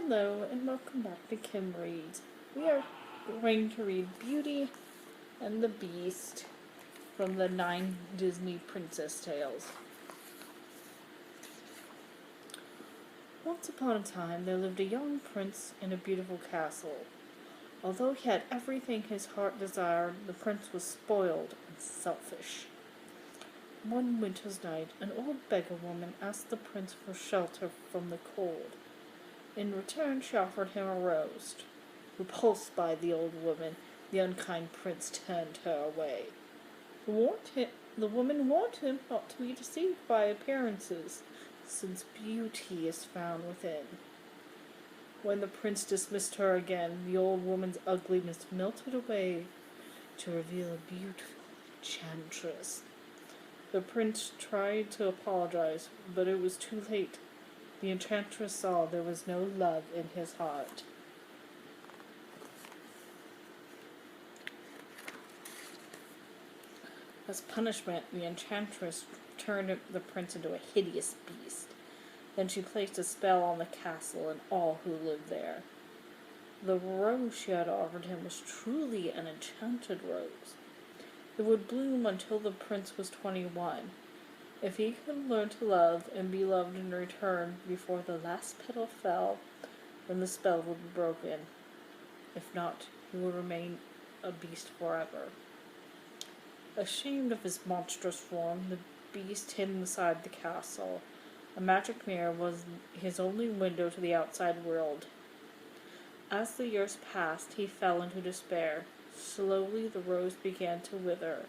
Hello and welcome back to Kim Reads. We are going to read Beauty and the Beast from the 9 Disney Princess Tales. Once upon a time there lived a young prince in a beautiful castle. Although he had everything his heart desired, the prince was spoiled and selfish. One winter's night, an old beggar woman asked the prince for shelter from the cold. In return, she offered him a rose. Repulsed by the old woman, the unkind prince turned her away. The woman warned him not to be deceived by appearances, since beauty is found within. When the prince dismissed her again, the old woman's ugliness melted away to reveal a beautiful enchantress. The prince tried to apologize, but it was too late. The enchantress saw there was no love in his heart. As punishment, the enchantress turned the prince into a hideous beast. Then she placed a spell on the castle and all who lived there. The rose she had offered him was truly an enchanted rose. It would bloom until the prince was 21. If he could learn to love and be loved in return before the last petal fell, then the spell would be broken. If not, he would remain a beast forever. Ashamed of his monstrous form, the beast hid inside the castle. A magic mirror was his only window to the outside world. As the years passed, he fell into despair. Slowly the rose began to wither.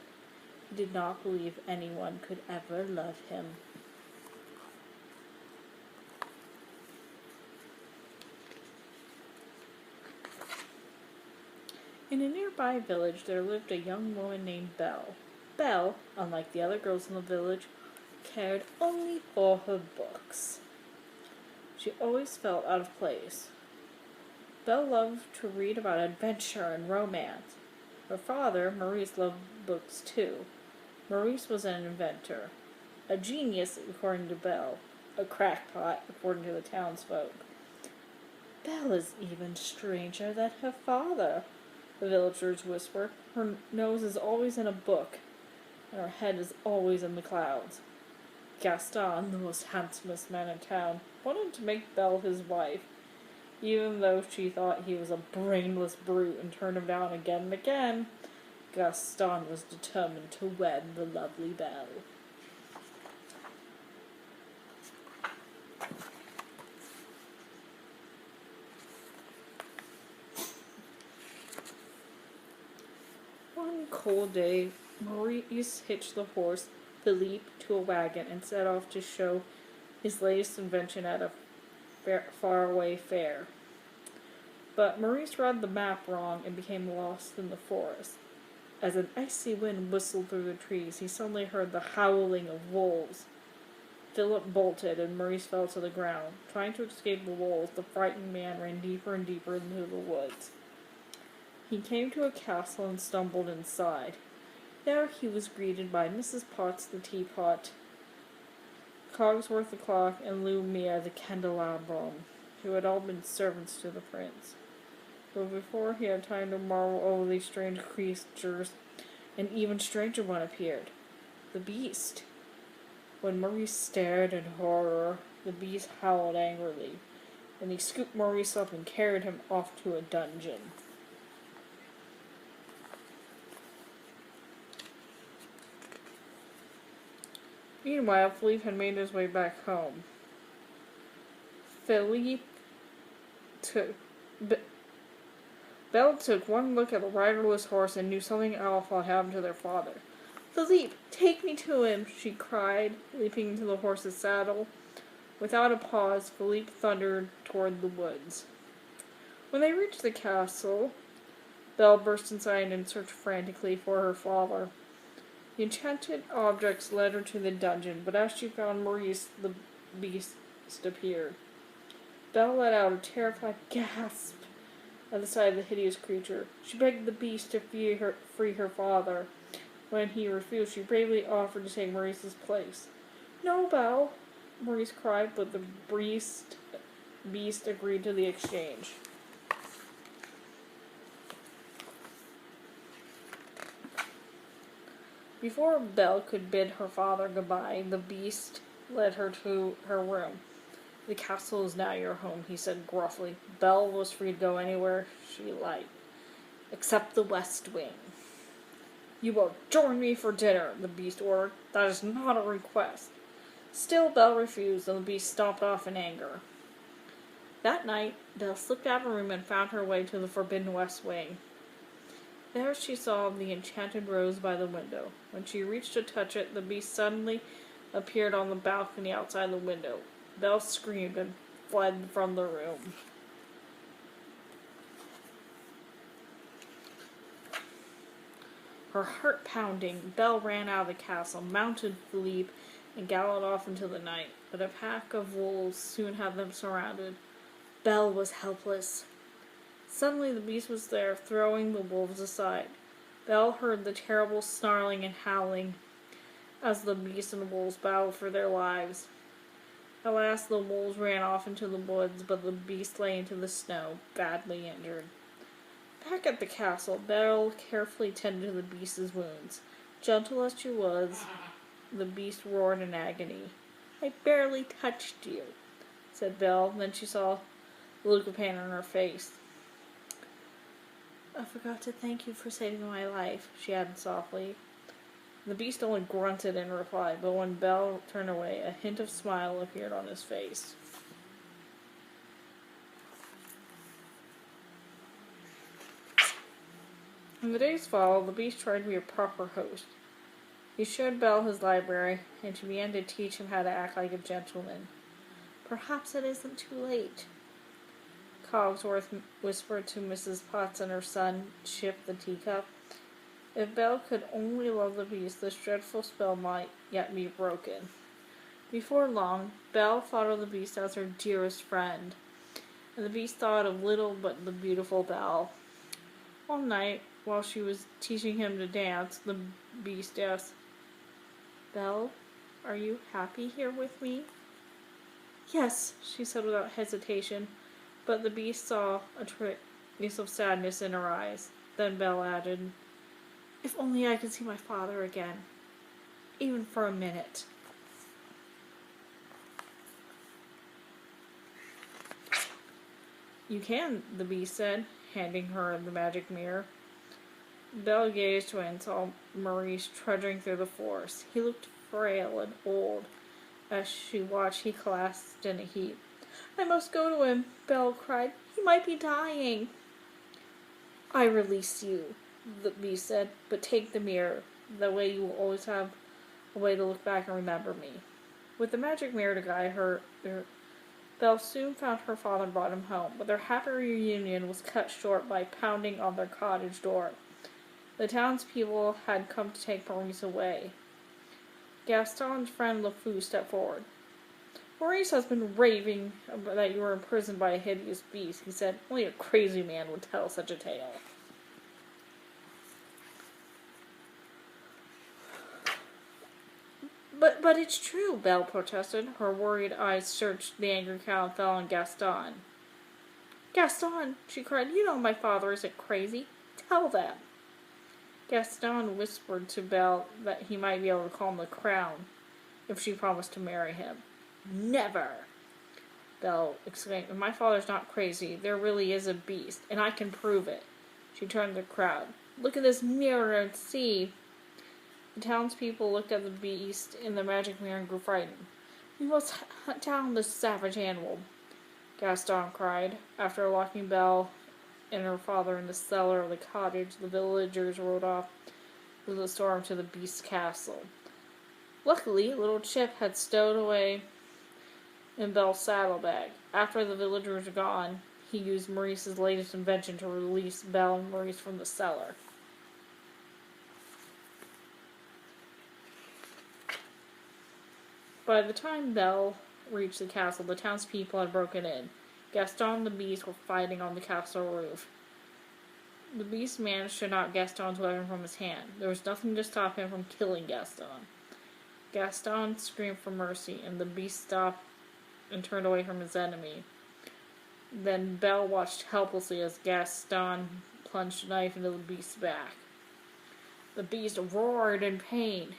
He did not believe anyone could ever love him. In a nearby village there lived a young woman named Belle. Belle, unlike the other girls in the village, cared only for her books. She always felt out of place. Belle loved to read about adventure and romance. Her father, Maurice, loved books too. Maurice was an inventor, a genius according to Belle, a crackpot according to the townsfolk. Belle is even stranger than her father, the villagers whispered. Her nose is always in a book, and her head is always in the clouds. Gaston, the most handsomest man in town, wanted to make Belle his wife, even though she thought he was a brainless brute and turned him down again and again. Gaston was determined to wed the lovely Belle. One cold day, Maurice hitched the horse, Philippe, to a wagon and set off to show his latest invention at a faraway fair. But Maurice read the map wrong and became lost in the forest. As an icy wind whistled through the trees, he suddenly heard the howling of wolves. Philip bolted, and Maurice fell to the ground. Trying to escape the wolves, the frightened man ran deeper and deeper into the woods. He came to a castle and stumbled inside. There he was greeted by Mrs. Potts the teapot, Cogsworth the clock, and Lumia the candelabrum, who had all been servants to the prince. But before he had time to marvel over these strange creatures, an even stranger one appeared, the beast. When Maurice stared in horror, the beast howled angrily, and he scooped Maurice up and carried him off to a dungeon. Meanwhile, Philippe had made his way back home. Belle took one look at the riderless horse and knew something awful had happened to their father. "Philippe, take me to him," she cried, leaping into the horse's saddle. Without a pause, Philippe thundered toward the woods. When they reached the castle, Belle burst inside and searched frantically for her father. The enchanted objects led her to the dungeon, but as she found Maurice, the beast appeared. Belle let out a terrified gasp at the sight of the hideous creature. She begged the beast to free her father. When he refused, she bravely offered to take Maurice's place. "No, Belle," Maurice cried, but the beast Beast agreed to the exchange. Before Belle could bid her father goodbye, the Beast led her to her room. "The castle is now your home," he said gruffly. Belle was free to go anywhere she liked, except the West Wing. "You will join me for dinner," the Beast ordered. "That is not a request." Still, Belle refused, and the Beast stomped off in anger. That night, Belle slipped out of her room and found her way to the forbidden West Wing. There she saw the enchanted rose by the window. When she reached to touch it, the Beast suddenly appeared on the balcony outside the window. Belle screamed and fled from the room. Her heart pounding, Belle ran out of the castle, mounted Philippe, and galloped off into the night. But a pack of wolves soon had them surrounded. Belle was helpless. Suddenly the Beast was there, throwing the wolves aside. Belle heard the terrible snarling and howling as the Beast and the wolves battled for their lives. At last the wolves ran off into the woods, but the Beast lay into the snow, badly injured. Back at the castle, Belle carefully tended to the Beast's wounds. Gentle as she was, the Beast roared in agony. "I barely touched you," said Belle. Then she saw the look of pain on her face. "I forgot to thank you for saving my life," she added softly. The Beast only grunted in reply, but when Belle turned away, a hint of smile appeared on his face. In the days followed, the Beast tried to be a proper host. He showed Belle his library, and she began to teach him how to act like a gentleman. "Perhaps it isn't too late," Cogsworth whispered to Mrs. Potts and her son, Chip the teacup. If Belle could only love the Beast, this dreadful spell might yet be broken. Before long, Belle thought of the Beast as her dearest friend, and the Beast thought of little but the beautiful Belle. One night, while she was teaching him to dance, the Beast asked, "Belle, are you happy here with me?" "Yes," she said without hesitation, but the Beast saw a trace of sadness in her eyes. Then Belle added, "If only I could see my father again, even for a minute." "You can," the Beast said, handing her the magic mirror. Belle gazed to it and saw Maurice trudging through the forest. He looked frail and old. As she watched, he collapsed in a heap. "I must go to him," Belle cried. "He might be dying." "I release you," the Beast said, "but take the mirror. That way you will always have a way to look back and remember me." With the magic mirror to guide her, Belle soon found her father and brought him home, but their happy reunion was cut short by pounding on their cottage door. The townspeople had come to take Maurice away. Gaston's friend LeFou stepped forward. "Maurice has been raving that you were imprisoned by a hideous beast," he said. "Only a crazy man would tell such a tale." But it's true," Belle protested. Her worried eyes searched the angry cow and fell on Gaston. "Gaston," she cried, "you know my father isn't crazy. Tell them." Gaston whispered to Belle that he might be able to calm the crown if she promised to marry him. "Never!" Belle exclaimed. "If my father's not crazy, there really is a beast, and I can prove it." She turned to the crowd. "Look at this mirror and see." The townspeople looked at the beast in the magic mirror and grew frightened. "We must hunt down this savage animal," Gaston cried. After locking Belle and her father in the cellar of the cottage, the villagers rode off with the storm to the beast's castle. Luckily, little Chip had stowed away in Belle's saddlebag. After the villagers were gone, he used Maurice's latest invention to release Belle and Maurice from the cellar. By the time Belle reached the castle, the townspeople had broken in. Gaston and the Beast were fighting on the castle roof. The Beast managed to knock Gaston's weapon from his hand. There was nothing to stop him from killing Gaston. Gaston screamed for mercy, and the Beast stopped and turned away from his enemy. Then Belle watched helplessly as Gaston plunged a knife into the beast's back. The beast roared in pain.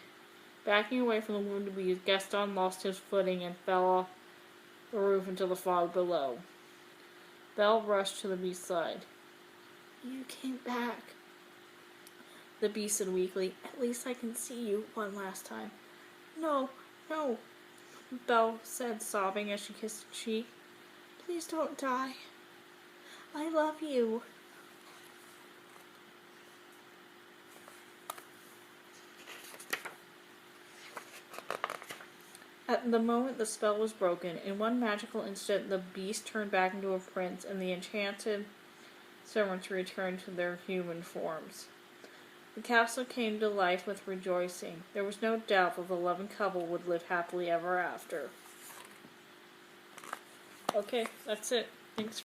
Backing away from the wounded beast, Gaston lost his footing and fell off the roof into the fog below. Belle rushed to the beast's side. "You came back," the beast said weakly. "At least I can see you one last time." "No, no," Belle said, sobbing as she kissed his cheek. "Please don't die. I love you." At the moment the spell was broken, in one magical instant the beast turned back into a prince, and the enchanted servants returned to their human forms. The castle came to life with rejoicing. There was no doubt that the loving couple would live happily ever after. Okay, that's it. Thanks